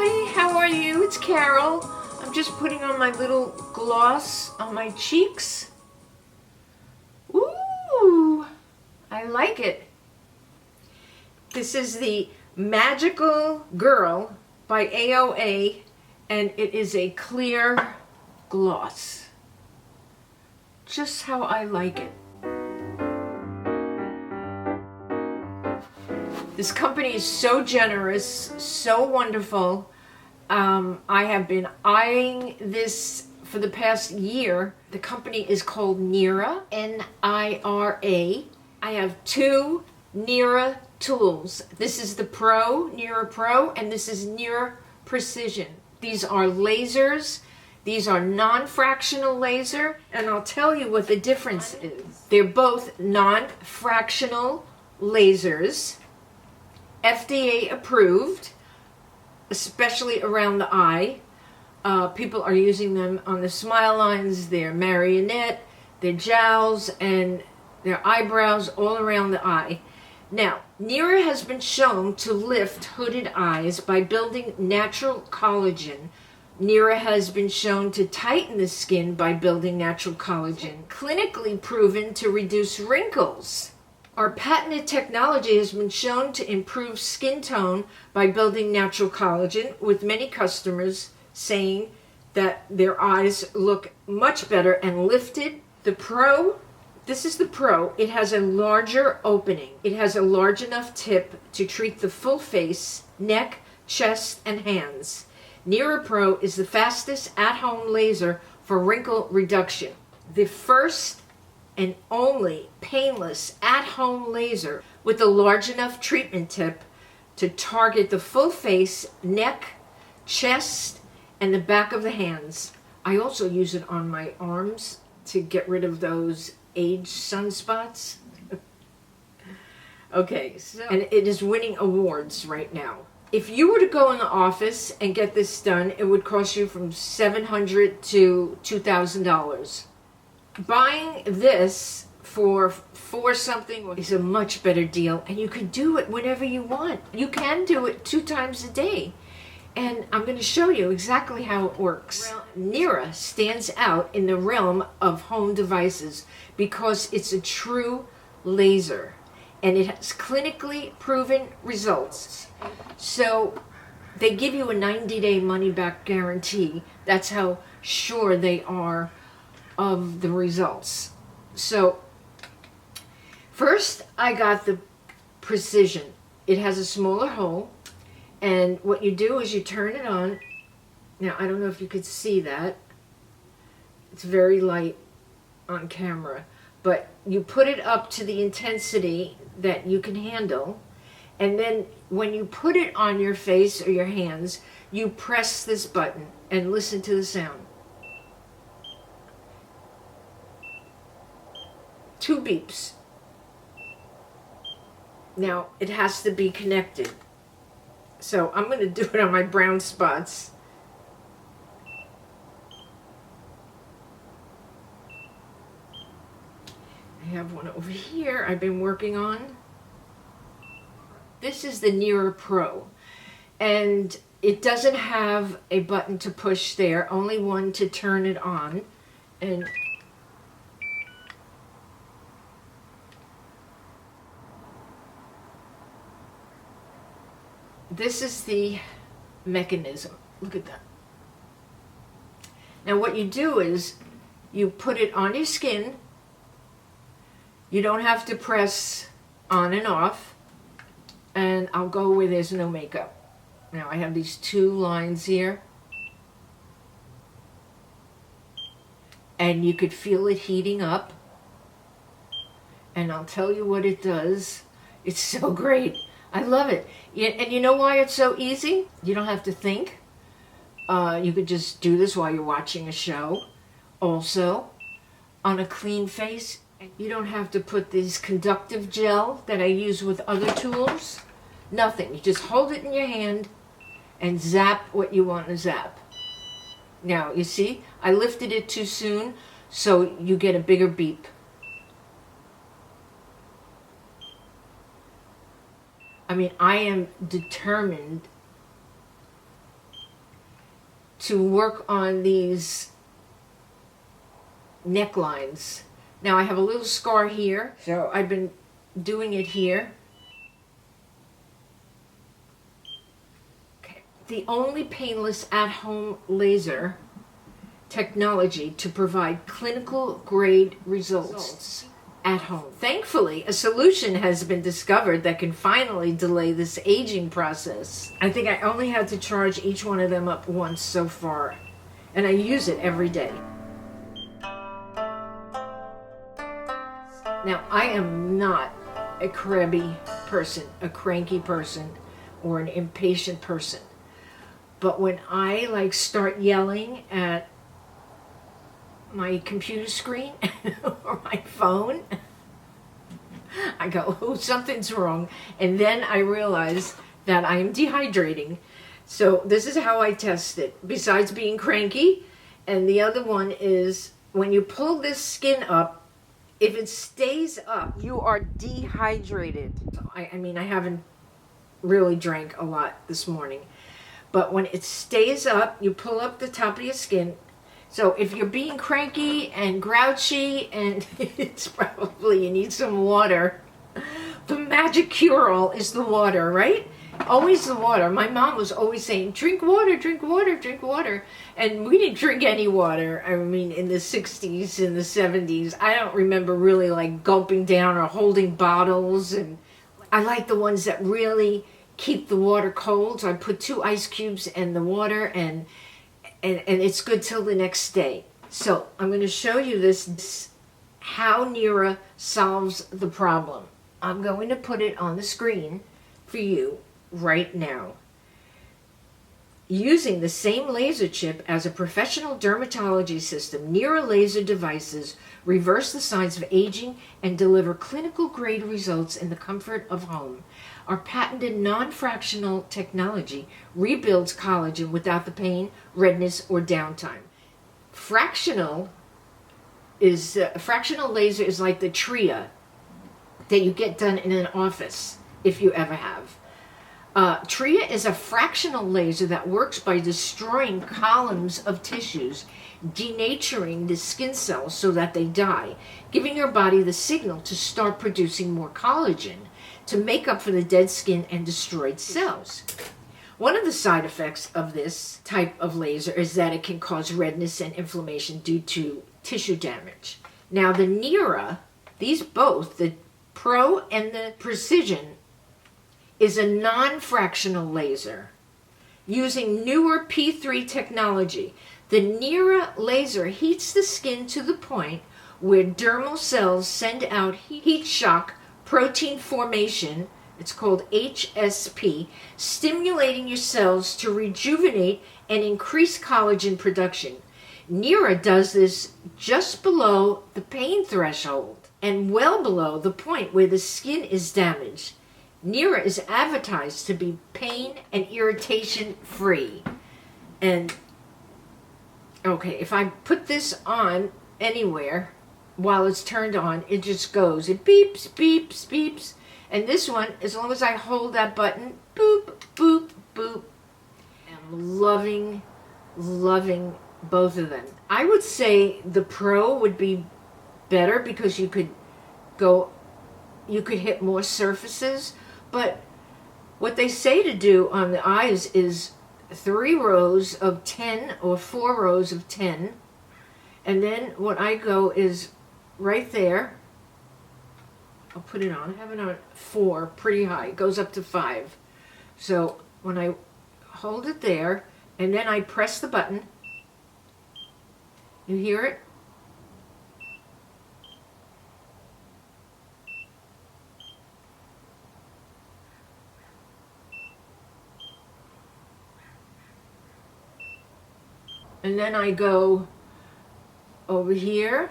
Hi, how are you? It's Carol. I'm just putting on my little gloss on my cheeks. Ooh, I like it. This is the Magical Girl by AOA, and it is a clear gloss. Just how I like it. This company is so generous, so wonderful. I have been eyeing this for the past year. The company is called NIRA, N-I-R-A. I have two NIRA tools. This is the Pro, NIRA Pro, and this is NIRA Precision. These are lasers. These are non-fractional laser, and I'll tell you what the difference is. They're both non-fractional lasers, FDA approved, especially around the eye. People are using them on the smile lines, their marionette, their jowls, and their eyebrows all around the eye. Now, NIRA has been shown to lift hooded eyes by building natural collagen. NIRA has been shown to tighten the skin by building natural collagen. Clinically proven to reduce wrinkles. Our patented technology has been shown to improve skin tone by building natural collagen, with many customers saying that their eyes look much better and lifted. The Pro, this is the Pro. It has a larger opening. It has a large enough tip to treat the full face, neck, chest, and hands. NIRA Pro is the fastest at-home laser for wrinkle reduction. The first and only painless at-home laser with a large enough treatment tip to target the full face, neck, chest, and the back of the hands. I also use it on my arms to get rid of those age sunspots. Okay, so, and it is winning awards right now. If you were to go in the office and get this done, it would cost you from $700 to $2,000. Buying this for something is a much better deal, and you can do it whenever you want. You can do it 2 times a day, and I'm going to show you exactly how it works. NIRA stands out in the realm of home devices because it's a true laser, and it has clinically proven results. So they give you a 90-day money-back guarantee. That's how sure they are of the results. So first I got the Precision. It has a smaller hole, and what you do is you turn it on. Now I don't know if you could see that. It's very light on camera, but you put it up to the intensity that you can handle, and then when you put it on your face or your hands, you press this button and listen to the sound. 2 beeps. Now it has to be connected, so I'm going to do it on my brown spots. I have one over here I've been working on. This is the NIRA Pro, and it doesn't have a button to push there, only one to turn it on. And this is the mechanism. Look at that. Now what you do is you put it on your skin. You don't have to press on and off. And I'll go where there's no makeup. Now I have these 2 lines here. And you could feel it heating up. And I'll tell you what it does. It's so great. I love it. And you know why it's so easy? You don't have to think. You could just do this while you're watching a show. Also, on a clean face, you don't have to put this conductive gel that I use with other tools. Nothing. You just hold it in your hand and zap what you want to zap. Now, you see, I lifted it too soon, so you get a bigger beep. I mean, I am determined to work on these necklines. Now I have a little scar here, so I've been doing it here. Okay. The only painless at-home laser technology to provide clinical grade results at home. Thankfully, a solution has been discovered that can finally delay this aging process. I think I only had to charge each one of them up once so far, and I use it every day. Now, I am not a crabby person, a cranky person, or an impatient person. But when I start yelling at my computer screen or my phone, I go, oh, something's wrong. And then I realize that I am dehydrating. So this is how I test it, besides being cranky. And the other one is when you pull this skin up, if it stays up, you are dehydrated. I mean, I haven't really drank a lot this morning. But when it stays up, you pull up the top of your skin. So if you're being cranky and grouchy and it's probably you need some water, the magic cure-all is the water, right? Always the water. My mom was always saying, drink water, drink water, drink water. And we didn't drink any water. I mean, in the 60s, in the 70s, I don't remember really gulping down or holding bottles. And I like the ones that really keep the water cold. So I put 2 ice cubes in the water and it's good till the next day. So I'm going to show you this how NIRA solves the problem. I'm going to put it on the screen for you right now. Using the same laser chip as a professional dermatology system, NIRA laser devices reverse the signs of aging and deliver clinical grade results in the comfort of home. Our patented non-fractional technology rebuilds collagen without the pain, redness, or downtime. Fractional laser is like the TRIA that you get done in an office, if you ever have. TRIA is a fractional laser that works by destroying columns of tissues, denaturing the skin cells so that they die, giving your body the signal to start producing more collagen to make up for the dead skin and destroyed cells. One of the side effects of this type of laser is that it can cause redness and inflammation due to tissue damage. Now the NIRA, these both, the Pro and the Precision, is a non-fractional laser using newer P3 technology. The NIRA laser heats the skin to the point where dermal cells send out heat shock protein formation, it's called HSP, stimulating your cells to rejuvenate and increase collagen production. NIRA does this just below the pain threshold and well below the point where the skin is damaged. NIRA is advertised to be pain and irritation free. And okay, if I put this on anywhere while it's turned on, it just goes. It beeps, beeps, beeps. And this one, as long as I hold that button, boop, boop, boop. I'm loving, loving both of them. I would say the Pro would be better because you could hit more surfaces. But what they say to do on the eyes is 3 rows of 10 or 4 rows of 10. And then what I go is right there. I'll put it on. I have it on 4, pretty high. It goes up to 5. So when I hold it there, and then I press the button, you hear it? And then I go over here,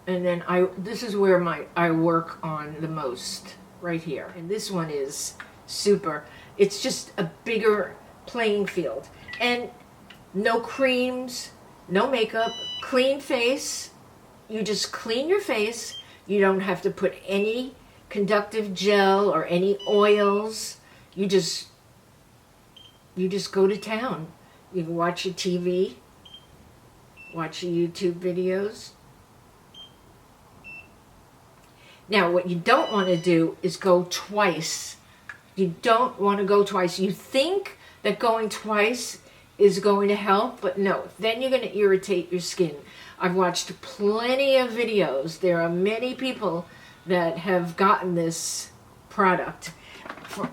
and then this is where I work on the most, right here. And this one is super. It's just a bigger playing field. And no creams, no makeup, clean face. You just clean your face. You don't have to put any conductive gel or any oils. You just go to town. You can watch your TV, watch your YouTube videos. Now, what you don't want to do is go twice. You don't want to go twice. You think that going twice is going to help, but no, then you're going to irritate your skin. I've watched plenty of videos. There are many people that have gotten this product.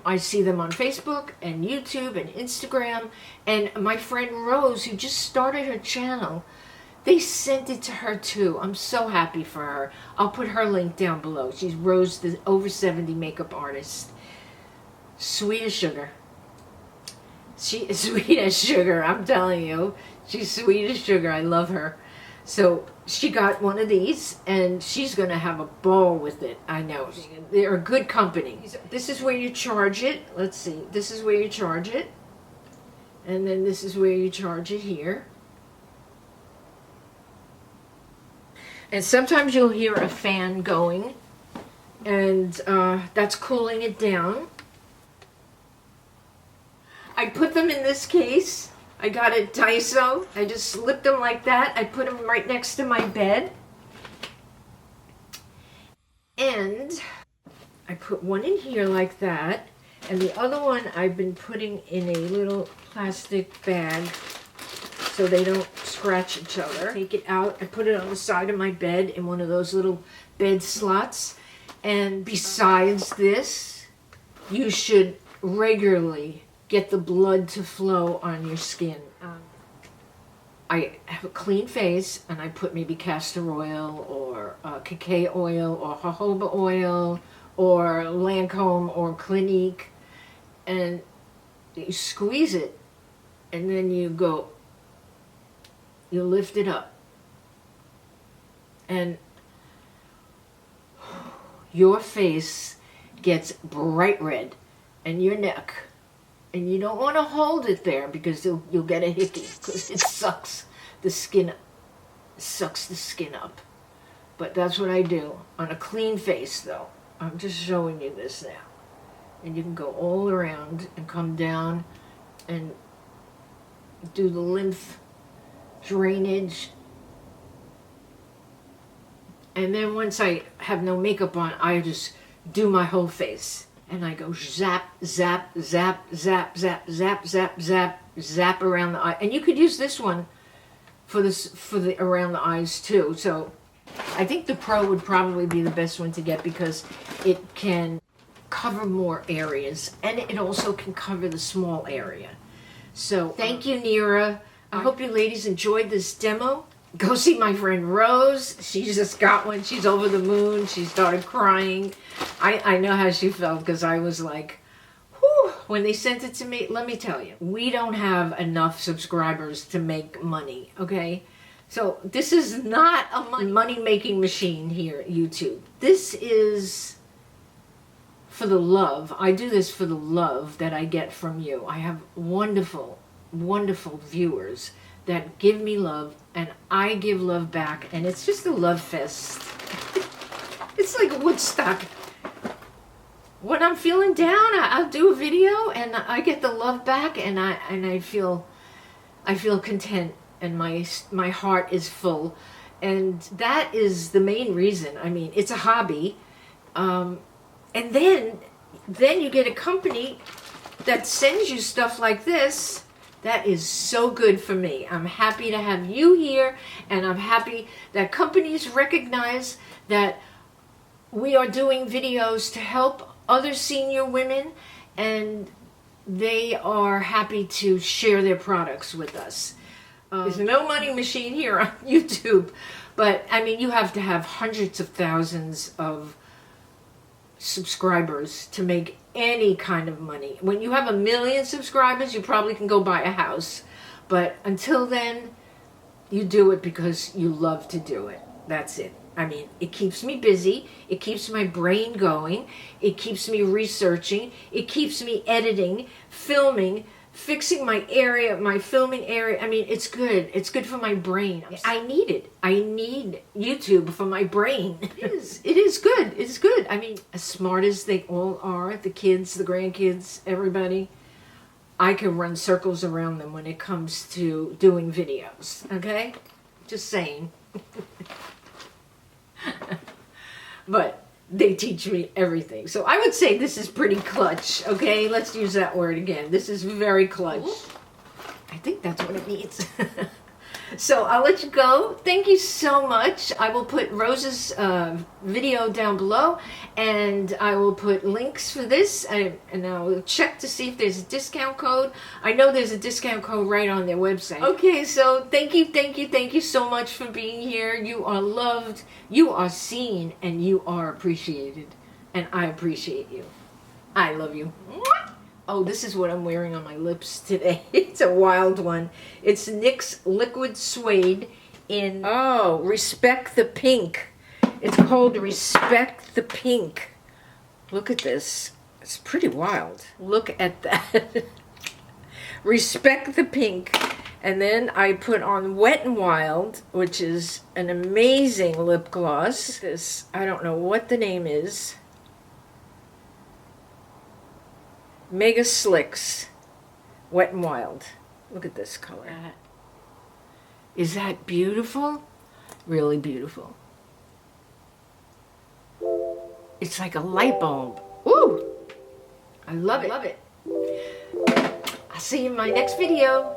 I see them on Facebook and YouTube and Instagram. And my friend Rose, who just started her channel, they sent it to her too. I'm so happy for her. I'll put her link down below. She's Rose, the over 70 makeup artist. Sweet as sugar. She is sweet as sugar, I'm telling you. She's sweet as sugar. I love her. So she got one of these, and she's going to have a ball with it. I know. They're a good company. This is where you charge it. Let's see. This is where you charge it. And then this is where you charge it here. And sometimes you'll hear a fan going, and that's cooling it down. I put them in this case. I got it Daiso. I just slipped them like that. I put them right next to my bed. And I put one in here like that. And the other one I've been putting in a little plastic bag so they don't scratch each other. Take it out. I put it on the side of my bed in one of those little bed slots. And besides this, you should regularly get the blood to flow on your skin. I have a clean face, and I put maybe castor oil or cacao oil or jojoba oil or Lancome or Clinique, and you squeeze it, and then you lift it up, and your face gets bright red, and your neck. And you don't want to hold it there because you'll get a hickey, because it sucks the skin up. But that's what I do on a clean face, though. I'm just showing you this now. And you can go all around and come down and do the lymph drainage. And then once I have no makeup on, I just do my whole face. And I go zap, zap, zap, zap, zap, zap, zap, zap, zap around the eye. And you could use this one for the around the eyes too. So I think the Pro would probably be the best one to get because it can cover more areas, and it also can cover the small area. So thank you, Nera. I hope you ladies enjoyed this demo. Go see my friend Rose. She just got one. She's over the moon. She started crying. I know how she felt because I was like, whew. When they sent it to me, let me tell you, we don't have enough subscribers to make money, okay? So this is not a money-making machine here at YouTube. This is for the love. I do this for the love that I get from you. I have wonderful, wonderful viewers that give me love, and I give love back, and it's just a love fest. It's like Woodstock. When I'm feeling down, I'll do a video, and I get the love back, and I feel content, and my heart is full, and that is the main reason. I mean, it's a hobby, and then you get a company that sends you stuff like this. That is so good for me. I'm happy to have you here, and I'm happy that companies recognize that we are doing videos to help other senior women, and they are happy to share their products with us. There's no money machine here on YouTube, but I mean, you have to have hundreds of thousands of subscribers to make any kind of money. When you have 1 million subscribers, you probably can go buy a house. But until then, you do it because you love to do it. That's it. I mean, it keeps me busy. It keeps my brain going. It keeps me researching. It keeps me editing, filming, fixing my area, my filming area. I mean, it's good. It's good for my brain. I need it. I need YouTube for my brain. It is. It is good. It's good. I mean, as smart as they all are, the kids, the grandkids, everybody, I can run circles around them when it comes to doing videos, okay? Just saying. But they teach me everything. So I would say this is pretty clutch, okay? Let's use that word again. This is very clutch. I think that's what it means. So I'll let you go. Thank you so much. I will put Rose's video down below, and I will put links for this, and I'll check to see if there's a discount code. I know there's a discount code right on their website. Okay, so thank you so much for being here. You are loved, you are seen, and you are appreciated. And I appreciate you. I love you. Oh, this is what I'm wearing on my lips today. It's a wild one. It's NYX Liquid Suede in, oh, Respect the Pink. It's called Respect the Pink. Look at this. It's pretty wild. Look at that. Respect the Pink. And then I put on Wet n Wild, which is an amazing lip gloss. This, I don't know what the name is. Mega Slicks, Wet n Wild. Look at this color. Is that beautiful? Really beautiful. It's like a light bulb. Ooh! I love it. I'll see you in my next video.